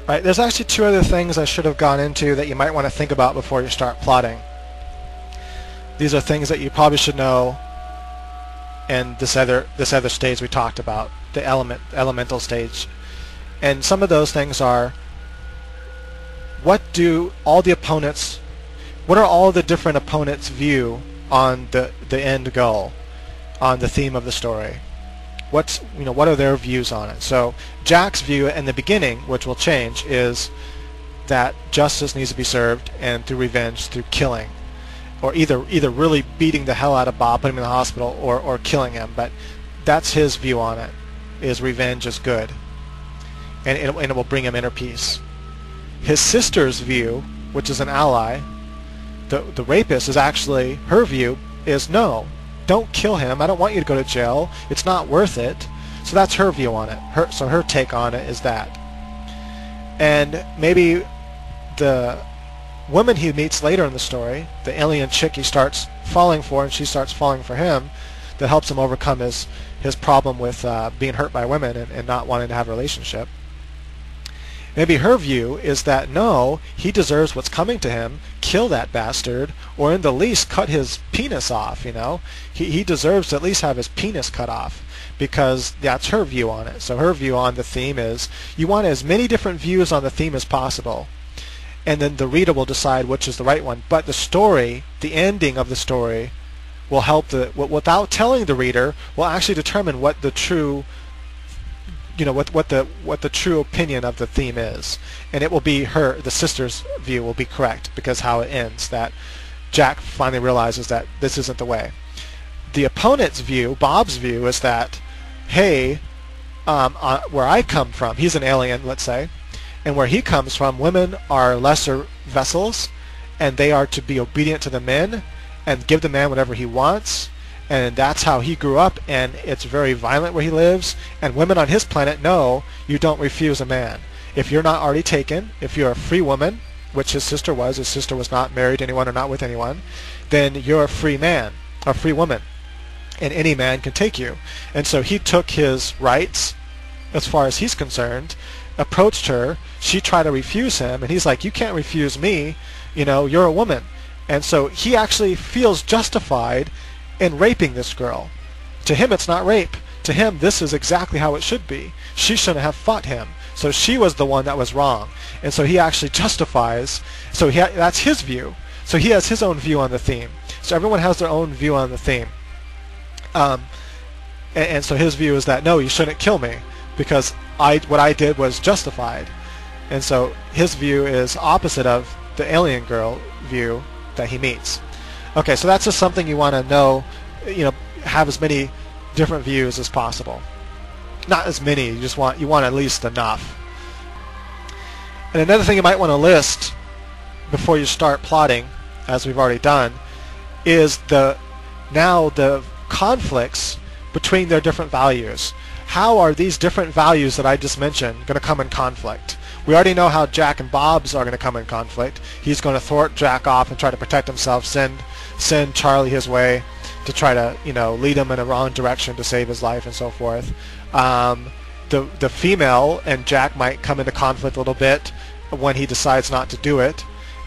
Right, there's actually two other things I should have gone into that you might want to think about before you start plotting. These are things that you probably should know in this other stage we talked about, the elemental stage. And some of those things are, what are all the different opponents' view on the end goal, on the theme of the story? What are their views on it? So Jack's view in the beginning, which will change, is that justice needs to be served, and through revenge, through killing, or either really beating the hell out of Bob, putting him in the hospital, or killing him. But that's his view on it, is revenge is good, and it will bring him inner peace. His sister's view, which is an ally, the rapist, is actually, her view is, no, don't kill him. I don't want you to go to jail. It's not worth it. So that's her view on it. Her take on it is that. And maybe the woman he meets later in the story, the alien chick he starts falling for, and she starts falling for him, that helps him overcome his problem with being hurt by women and not wanting to have a relationship. Maybe her view is that, no, he deserves what's coming to him, kill that bastard, or in the least cut his penis off, He deserves to at least have his penis cut off, because that's her view on it. So her view on the theme is, you want as many different views on the theme as possible, and then the reader will decide which is the right one. But the story, the ending of the story, will help without telling the reader, will actually determine what the true what the true opinion of the theme is, and it will be the sister's view will be correct, because how it ends, that Jack finally realizes that this isn't the way. The opponent's view, Bob's view, is that, hey, where I come from, he's an alien, let's say, and where he comes from, women are lesser vessels, and they are to be obedient to the men and give the man whatever he wants. And that's how he grew up, and it's very violent where he lives. And women on his planet know you don't refuse a man. If you're not already taken, if you're a free woman, which his sister was not married to anyone or not with anyone, then you're a free man, a free woman, and any man can take you. And so he took his rights, as far as he's concerned, approached her, she tried to refuse him, and he's like, you can't refuse me, you're a woman. And so he actually feels justified in raping this girl. To him, it's not rape. To him, this is exactly how it should be. She shouldn't have fought him. So she was the one that was wrong. And so he actually justifies. So that's his view. So he has his own view on the theme. So everyone has their own view on the theme. And so his view is that, no, you shouldn't kill me, because what I did was justified. And so his view is opposite of the alien girl view that he meets. Okay, so that's just something you want to know, have as many different views as possible. Not as many, you want at least enough. And another thing you might want to list before you start plotting, as we've already done, is the conflicts between their different values. How are these different values that I just mentioned going to come in conflict? We already know how Jack and Bob's are going to come in conflict. He's going to thwart Jack off and try to protect himself, send Charlie his way to try to lead him in a wrong direction to save his life and so forth. The female and Jack might come into conflict a little bit when he decides not to do it.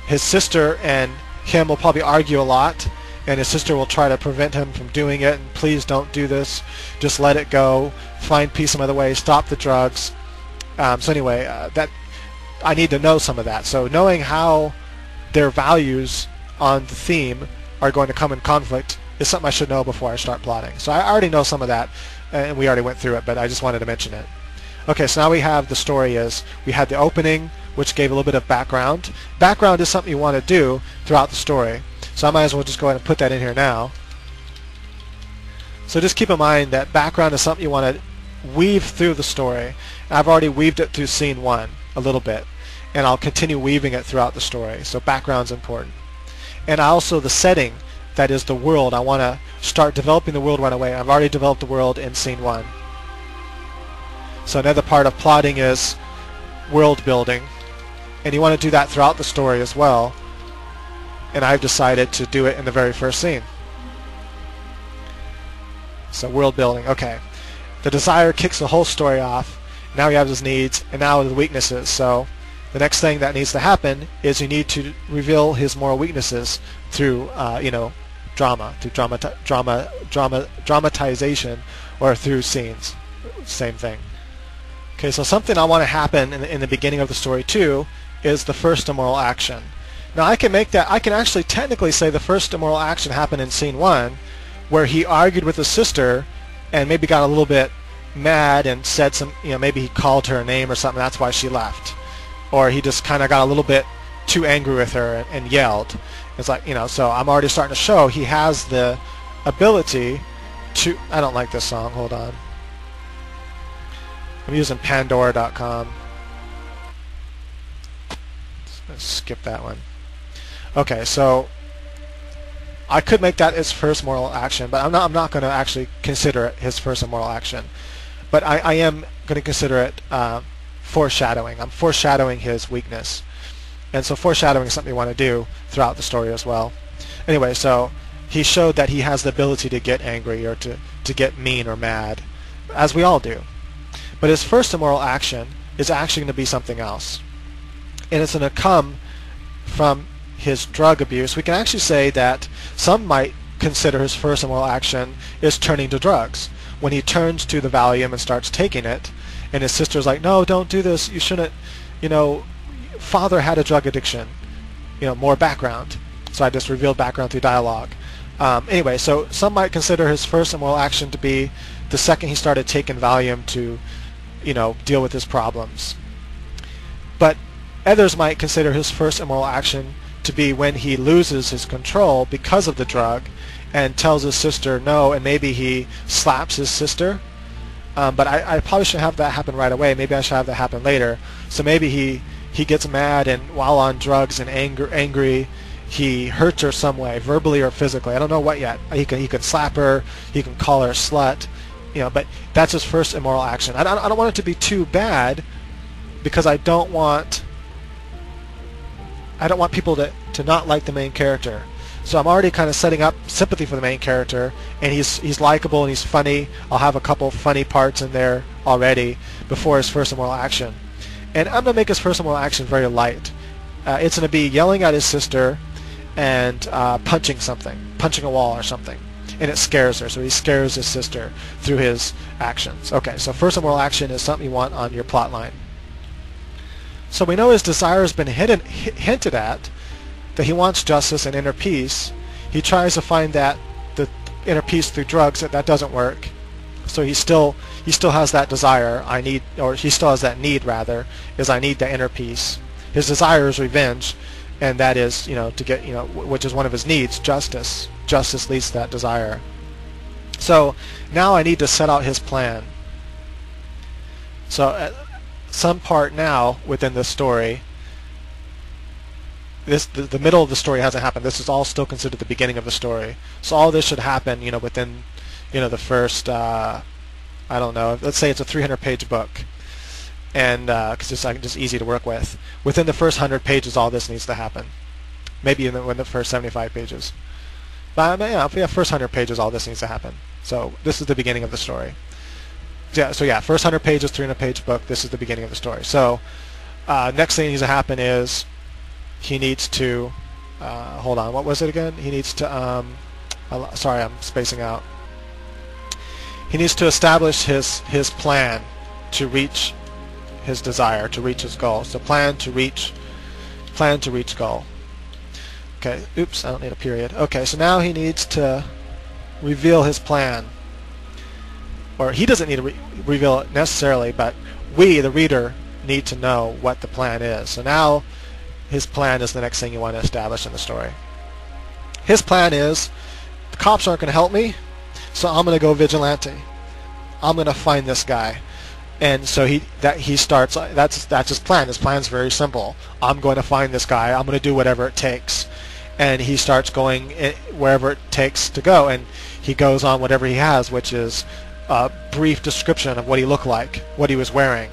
His sister and him will probably argue a lot, and his sister will try to prevent him from doing it, and please don't do this, just let it go, find peace some other way, stop the drugs. So anyway, that I need to know some of that. So knowing how their values on the theme are going to come in conflict is something I should know before I start plotting. So I already know some of that, and we already went through it, but I just wanted to mention it. Okay, so now we have the story we had the opening, which gave a little bit of background. Background is something you want to do throughout the story, so I might as well just go ahead and put that in here now. So just keep in mind that background is something you want to weave through the story. I've already weaved it through scene 1 a little bit, and I'll continue weaving it throughout the story. So background's important. And also the setting, that is the world. I want to start developing the world right away. I've already developed the world in scene 1. So another part of plotting is world building, and you want to do that throughout the story as well, and I've decided to do it in the very first scene. So world building, okay. The desire kicks the whole story off. Now he has his needs, and now the weaknesses. So The next thing that needs to happen is you need to reveal his moral weaknesses through, drama, through dramatization, or through scenes. Same thing. Okay, so something I want to happen in the beginning of the story too is the first immoral action. Now I can actually technically say the first immoral action happened in scene 1, where he argued with his sister and maybe got a little bit mad and said some, maybe he called her a name or something, that's why she left. Or he just kind of got a little bit too angry with her and yelled. It's like, so I'm already starting to show he has the ability to, I don't like this song, hold on. I'm using Pandora.com. Let's skip that one. Okay, so I could make that his first moral action, but I'm not going to actually consider it his first immoral action. But I am going to consider it foreshadowing. I'm foreshadowing his weakness. And so foreshadowing is something we want to do throughout the story as well. Anyway, so he showed that he has the ability to get angry or to get mean or mad, as we all do. But his first immoral action is actually going to be something else. And it's going to come from his drug abuse. We can actually say that some might consider his first immoral action is turning to drugs. When he turns to the Valium and starts taking it, and his sister's like, no, don't do this, you shouldn't, father had a drug addiction, more background. So I just revealed background through dialogue. Anyway, so some might consider his first immoral action to be the second he started taking Valium to, deal with his problems. But others might consider his first immoral action to be when he loses his control because of the drug and tells his sister no, and maybe he slaps his sister. But I probably shouldn't have that happen right away. Maybe I should have that happen later. So maybe he gets mad, and while on drugs and angry, he hurts her some way, verbally or physically. I don't know what yet. He can slap her. He can call her a slut. But that's his first immoral action. I don't want it to be too bad, because I don't want people to not like the main character. So I'm already kind of setting up sympathy for the main character, and he's likable and he's funny. I'll have a couple funny parts in there already before his first immoral action. And I'm going to make his first immoral action very light. It's going to be yelling at his sister and punching a wall or something. And it scares her, so he scares his sister through his actions. Okay, so first immoral action is something you want on your plot line. So we know his desire has been hinted at, that he wants justice and inner peace. He tries to find the inner peace through drugs. That doesn't work. So he still has that desire. He still has that need, rather, is I need the inner peace. His desire is revenge, and that is, to get, which is one of his needs, justice. Justice leads to that desire. So now I need to set out his plan. So at some part now within this story, the middle of the story hasn't happened. This is all still considered the beginning of the story. So all this should happen, within, the first, I don't know, let's say it's a 300-page book, and because it's just easy to work with. Within the first 100 pages, all this needs to happen. Maybe in the first 75 pages. But first 100 pages, all this needs to happen. So this is the beginning of the story. First 100 pages, 300-page book. This is the beginning of the story. So next thing that needs to happen is he needs to hold on. What was it again? He needs to. Sorry, I'm spacing out. He needs to establish his plan to reach his desire, to reach his goal. So plan to reach goal. Okay, oops, I don't need a period. Okay, so now he needs to reveal his plan. Or he doesn't need to reveal it necessarily, but we, the reader, need to know what the plan is. So now his plan is the next thing you want to establish in the story. His plan is, the cops aren't going to help me, so I'm going to go vigilante. I'm going to find this guy. And so he starts, that's his plan. His plan's very simple. I'm going to find this guy. I'm going to do whatever it takes. And he starts going wherever it takes to go. And he goes on whatever he has, which is a brief description of what he looked like, what he was wearing.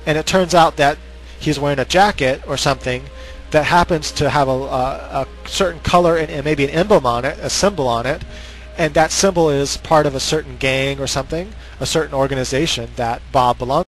And it turns out that he's wearing a jacket or something that happens to have a certain color and maybe an emblem on it, a symbol on it. And that symbol is part of a certain gang or something, a certain organization that Bob belongs to.